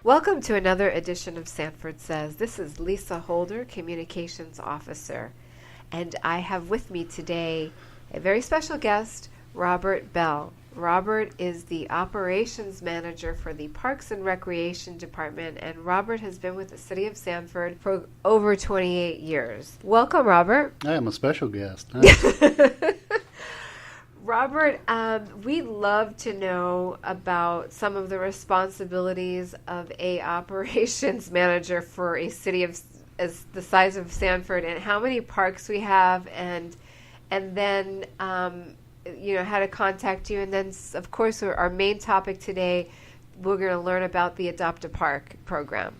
Welcome to another edition of Sanford Says. This is Lisa Holder, Communications Officer, and I have with me today a very special guest, Robert Beall. Robert is the Operations Manager for the Parks and Recreation Department, and Robert has been with the City of Sanford for over 28 years. Welcome, Robert. I am a special guest. Robert, we'd love to know about some of the responsibilities of a operations manager for a city of as the size of Sanford, and how many parks we have, and then how to contact you, and then of course our main topic today, we're going to learn about the Adopt a Park program.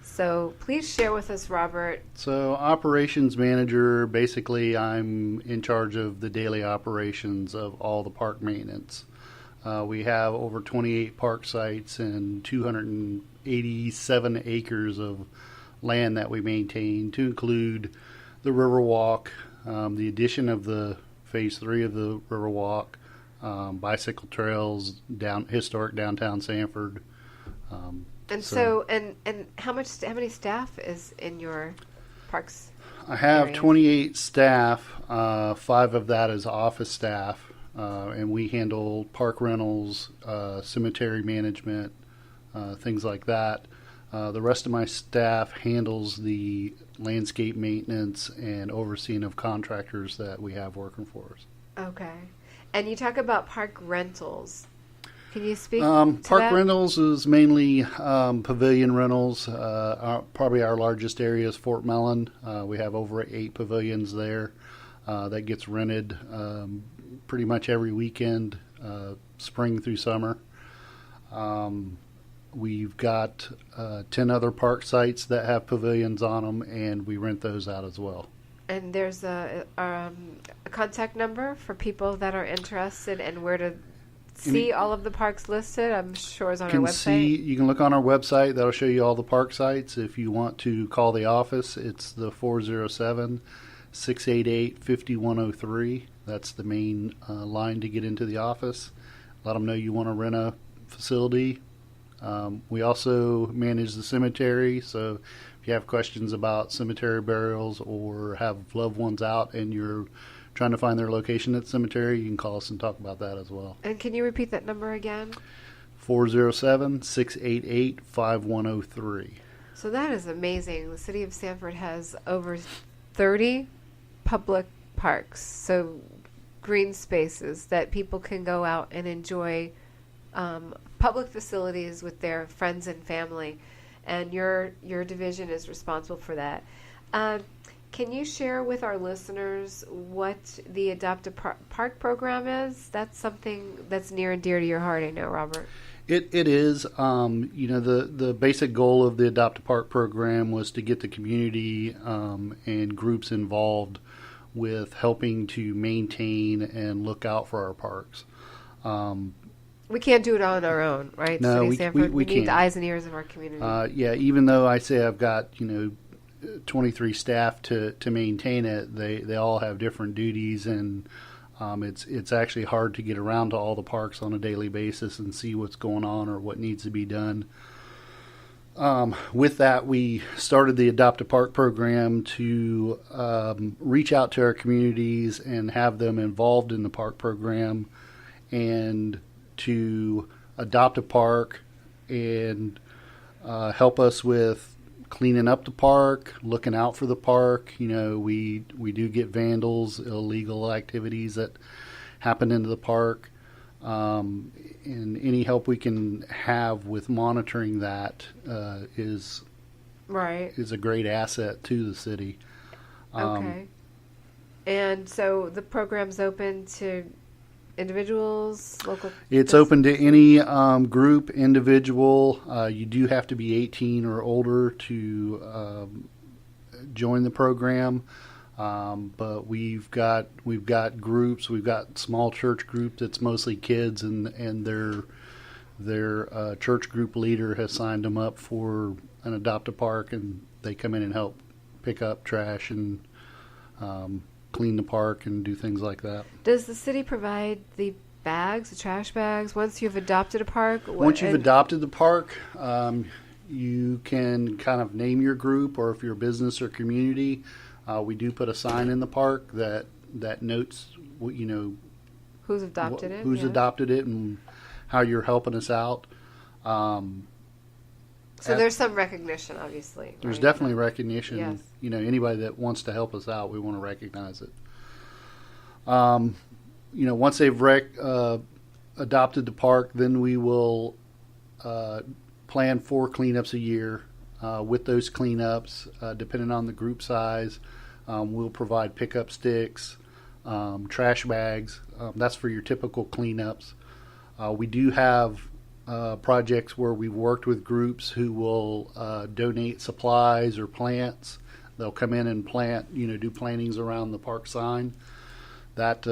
So please share with us, Robert. So operations manager, basically I'm in charge of the daily operations of all the park maintenance. We have over 28 park sites and 287 acres of land that we maintain, to include the Riverwalk, the addition of the Phase 3 of the Riverwalk, bicycle trails, historic downtown Sanford. And how many staff is in your parks? I have area? 28 staff. 5 of that is office staff, and we handle park rentals, cemetery management, things like that. The rest of my staff handles the landscape maintenance and overseeing of contractors that we have working for us. Okay. And you talk about park rentals. Can you speak to Park that? rentals is mainly pavilion rentals. Probably our largest area is Fort Mellon. We have over 8 pavilions there. That gets rented pretty much every weekend, spring through summer. We've got 10 other park sites that have pavilions on them, and we rent those out as well. And there's a contact number for people that are interested, and where to see all of the parks listed. I'm sure it's on our website. You can look on our website. That'll show you all the park sites. If you want to call the office, it's the 407-688-5103. That's the main line to get into the office. Let them know you want to rent a facility. We also manage the cemetery, so if you have questions about cemetery burials or have loved ones out and you're trying to find their location at the cemetery, you can call us and talk about that as well. And can you repeat that number again? 407-688-5103. So that is amazing. The city of Sanford has over 30 public parks, so green spaces that people can go out and enjoy, public facilities with their friends and family. And your division is responsible for that. Can you share with our listeners what the Adopt a Park program is? That's something that's near and dear to your heart, I know, Robert. It is. The basic goal of the Adopt a Park program was to get the community and groups involved with helping to maintain and look out for our parks. We can't do it on our own, right? No, City of Sanford, we need can't. the eyes and ears of our community. Even though I say I've got 23 staff to maintain it, they all have different duties, and it's actually hard to get around to all the parks on a daily basis and see what's going on or what needs to be done. With that, we started the Adopt a Park program to reach out to our communities and have them involved in the park program, and to adopt a park and help us with cleaning up the park, looking out for the park. We do get vandals, illegal activities that happen into the park, and any help we can have with monitoring that is a great asset to the city. Okay. And so the program's open to individuals, local? It's open to any group, individual. You do have to be 18 or older to join the program. But we've got groups. We've got small church group that's mostly kids, and their church group leader has signed them up for an Adopt a Park, and they come in and help pick up trash and clean the park and do things like that. Does the city provide the bags, the trash bags, once you've adopted a park? Once you've adopted the park, you can kind of name your group, or if you're a business or community, we do put a sign in the park that notes what, Who's adopted it? who's Yeah. adopted it and how you're helping us out. So there's some recognition, obviously. There's right? definitely recognition. Yes. Anybody that wants to help us out, we want to recognize it. Once they've adopted the park, then we will plan 4 cleanups a year. With those cleanups, depending on the group size, we'll provide pickup sticks, trash bags. That's for your typical cleanups. We do have projects where we've worked with groups who will donate supplies or plants. They'll come in and plant, do plantings around the park sign. That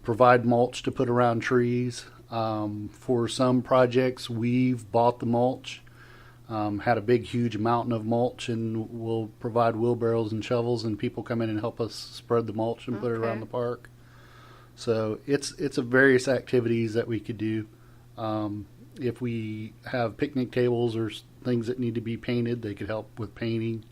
provide mulch to put around trees. For some projects, we've bought the mulch, had a big, huge mountain of mulch, and we'll provide wheelbarrows and shovels, and people come in and help us spread the mulch and put it around the park. So it's a various activities that we could do. If we have picnic tables or things that need to be painted, they could help with painting.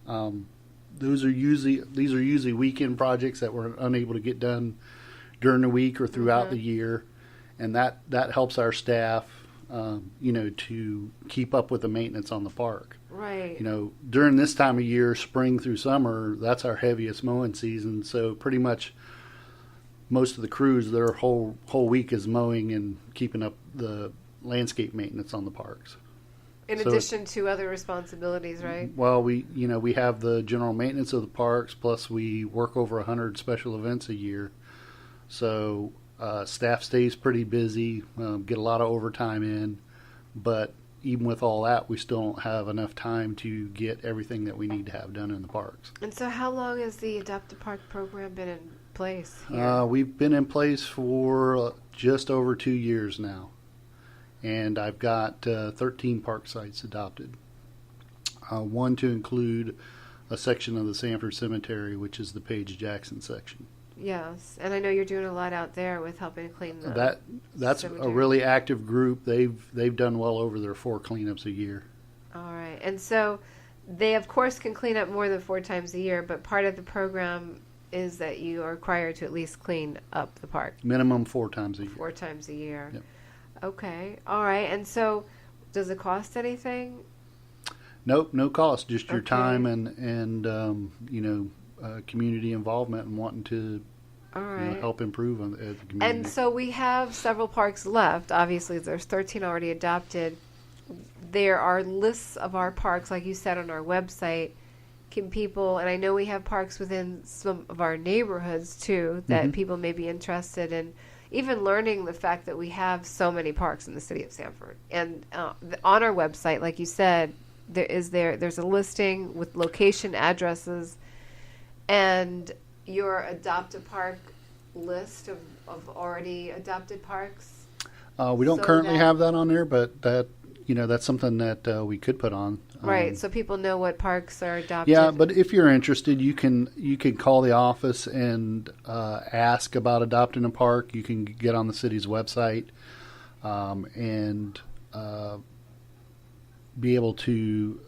These are usually weekend projects that we're unable to get done during the week or throughout the year, and that helps our staff, to keep up with the maintenance on the park. Right. During this time of year, spring through summer, that's our heaviest mowing season. So pretty much most of the crews, their whole week is mowing and keeping up the landscape maintenance on the parks. In addition to other responsibilities, right? Well, we have the general maintenance of the parks, plus we work over 100 special events a year. So staff stays pretty busy, get a lot of overtime in, but even with all that, we still don't have enough time to get everything that we need to have done in the parks. And so how long has the Adopt a Park program been in place here? We've been in place for just over 2 years now. And I've got 13 park sites adopted. One to include a section of the Sanford Cemetery, which is the Paige Jackson section. Yes, and I know you're doing a lot out there with helping to clean the That's cemetery. a really active group. They've done well over their 4 cleanups a year. All right, and so they of course can clean up more than 4 times a year, but part of the program is that you are required to at least clean up the park. Minimum 4 times a year. 4 times a year. Yep. Okay, all right, and so does it cost anything? Nope, no cost. Just your Okay. time and community involvement and wanting to All right. help improve on the community. And so we have several parks left. Obviously, there's 13 already adopted. There are lists of our parks, like you said, on our website. Can people, and I know we have parks within some of our neighborhoods too, that people may be interested in even learning the fact that we have so many parks in the city of Sanford. And on our website, like you said, there's a listing with location, addresses, and your Adopt a Park list of already adopted parks. We don't so currently that- have that on there, but that's something that we could put on. Right, so people know what parks are adopted. Yeah, but if you're interested, you can call the office and ask about adopting a park. You can get on the city's website and be able to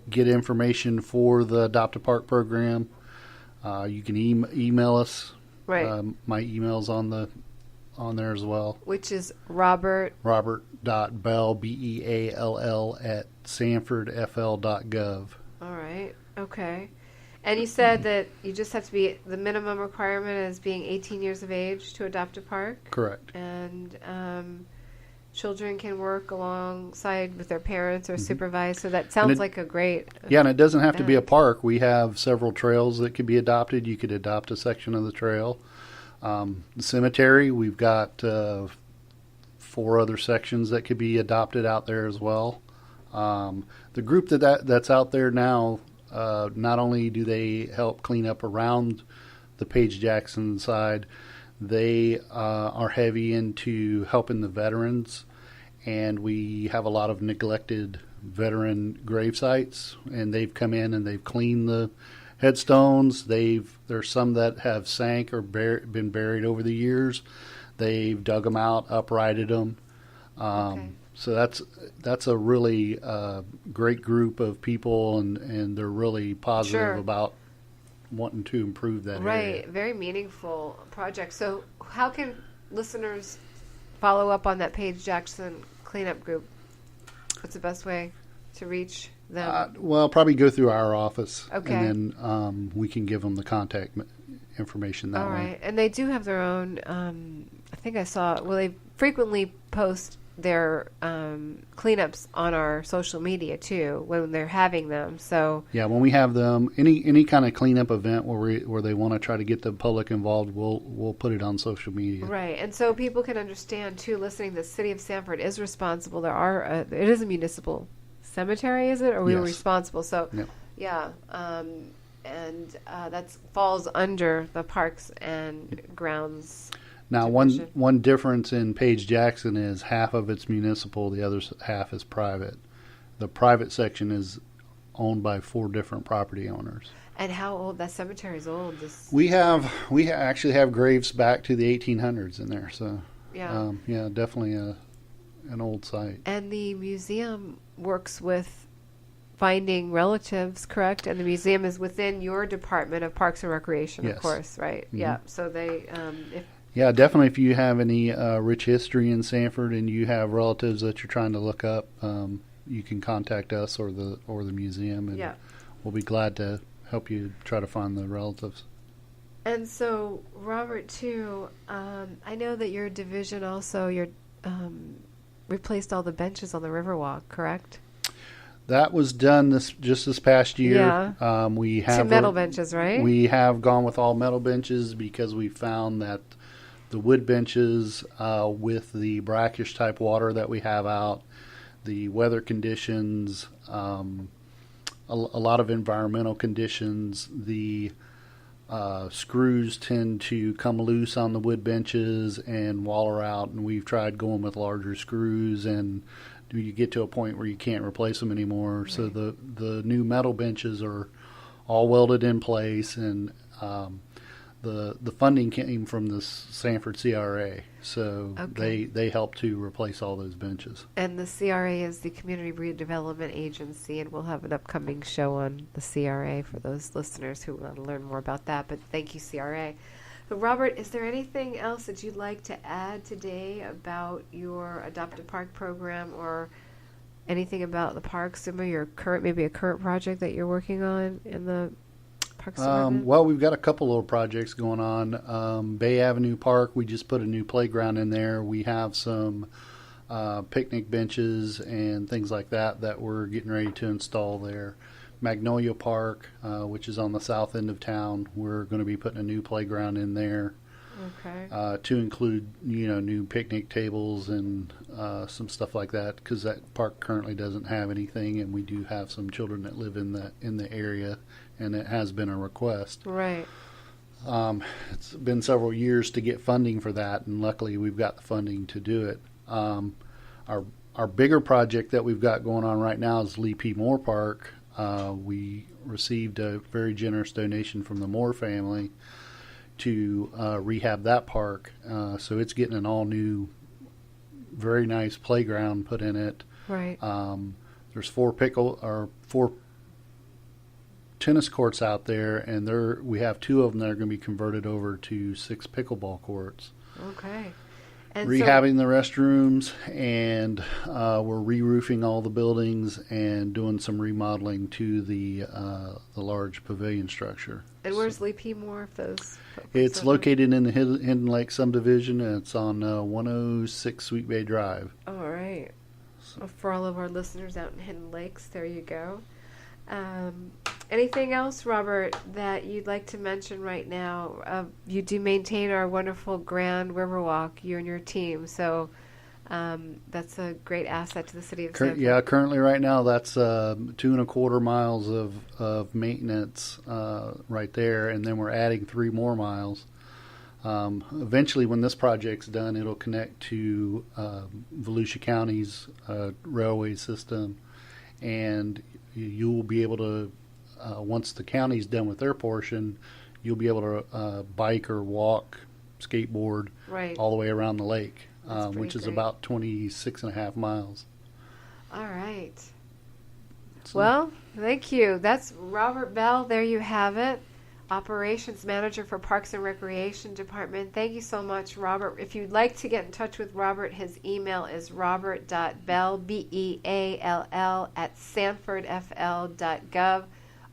get information for the Adopt a Park program. You can email us. Right. My email's on there as well. Which is Robert. Robert.Beall, Beall, at sanfordfl.gov. All right. Okay. And you said that you just have to be, the minimum requirement is being 18 years of age to adopt a park. Correct. And children can work alongside with their parents or supervise. So that sounds like a great. Yeah, and it doesn't have to be a event. park. We have several trails that could be adopted. You could adopt a section of the trail. The cemetery, we've got 4 other sections that could be adopted out there as well. The group that's out there now, not only do they help clean up around the Paige Jackson side, they are heavy into helping the veterans, and we have a lot of neglected veteran grave sites, and they've come in and they've cleaned the headstones. There's some that have sank or been buried over the years. They've dug them out, uprighted them. Okay. So that's a really great group of people, and they're really positive Sure. about wanting to improve that Right. area. Very meaningful project. So how can listeners follow up on that Page Jackson cleanup group? What's the best way to reach them? Well, probably go through our office, Okay. and then we can give them the contact information that All way. right. And they do have their own, I think I saw, well, they frequently post their cleanups on our social media too when they're having them. So Yeah, when we have them, any kind of cleanup event where they want to try to get the public involved, we'll put it on social media. right, and so people can understand too. Listening, the city of Sanford is responsible. It is a municipal cemetery, is it? Or we were Yes. responsible. So Yep. yeah, and that falls under the Parks and Grounds. Now, division. one difference in Page Jackson is half of it's municipal, the other half is private. The private section is owned by 4 different property owners. And how old that cemetery is old? We actually have graves back to the 1800s in there, so Yeah. yeah, definitely an old site. And the museum works with finding relatives, correct? And the museum is within your Department of Parks and Recreation, Yes. of course, right? Mhm. Yeah. So they, if Yeah, definitely. If you have any rich history in Sanford and you have relatives that you're trying to look up, you can contact us or the museum, and yeah. we'll be glad to help you try to find the relatives. And so, Robert, too, I know that your division also replaced all the benches on the Riverwalk, correct? That was done just this past year. Yeah. We have 2 metal benches, right? We have gone with all metal benches because we found that the wood benches, with the brackish type water that we have out, the weather conditions, a lot of environmental conditions, the screws tend to come loose on the wood benches and waller out, and we've tried going with larger screws, and you get to a point where you can't replace them anymore. Right. So the new metal benches are all welded in place, and the funding came from the Sanford CRA, so Okay. they helped to replace all those benches. And the CRA is the Community Redevelopment Agency, and we'll have an upcoming show on the CRA for those listeners who want to learn more about that. But thank you, CRA. So, Robert, is there anything else that you'd like to add today about your Adopt a Park program, or anything about the parks? Maybe a current project that you're working on in the Parks Department? Well, we've got a couple little projects going on. Bay Avenue Park, we just put a new playground in there. We have some picnic benches and things like that we're getting ready to install there. Magnolia Park, which is on the south end of town, we're going to be putting a new playground in there. Okay. To include, new picnic tables and some stuff like that, because that park currently doesn't have anything, and we do have some children that live in the area, and it has been a request. Right. It's been several years to get funding for that, and luckily we've got the funding to do it. Our bigger project that we've got going on right now is Lee P. Moore Park. We received a very generous donation from the Moore family to rehab that park. So it's getting an all new, very nice playground put in it. Right. There's 4 tennis courts out there, and we have 2 of them that are going to be converted over to 6 pickleball courts. Okay. And Rehabbing the restrooms, and we're re-roofing all the buildings and doing some remodeling to the large pavilion structure. And where's Lee P. Moore? If those It's located in the Hidden Lake subdivision, and it's on 106 Sweet Bay Drive. All right. Well, for all of our listeners out in Hidden Lakes, there you go. Anything else, Robert, that you'd like to mention right now? You do maintain our wonderful Grand Riverwalk, you and your team, so that's a great asset to the city of Sanford. Yeah, currently right now that's 2.25 miles of maintenance right there, and then we're adding 3 more miles. Eventually, when this project's done, it'll connect to Volusia County's railway system, and you will be able to, once the county's done with their portion, you'll be able to bike or walk, skateboard Right. all the way around the lake, That's which is great. about 26.5 miles. All right. So, Well, thank you. That's Robert Beall. There you have it. Operations Manager for Parks and Recreation Department. Thank you so much, Robert. If you'd like to get in touch with Robert, his email is robert.bell, Beall, at sanfordfl.gov.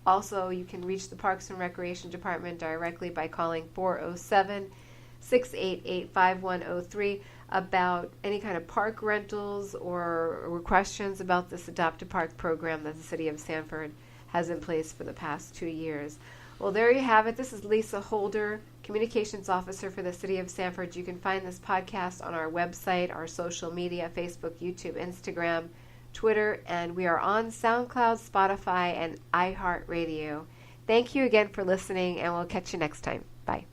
Also, you can reach the Parks and Recreation Department directly by calling 407-688-5103 about any kind of park rentals or questions about this Adopt a Park program that the City of Sanford has in place for the past 2 years. Well, there you have it. This is Lisa Holder, Communications Officer for the City of Sanford. You can find this podcast on our website, our social media, Facebook, YouTube, Instagram, Twitter, and we are on SoundCloud, Spotify, and iHeartRadio. Thank you again for listening, and we'll catch you next time. Bye.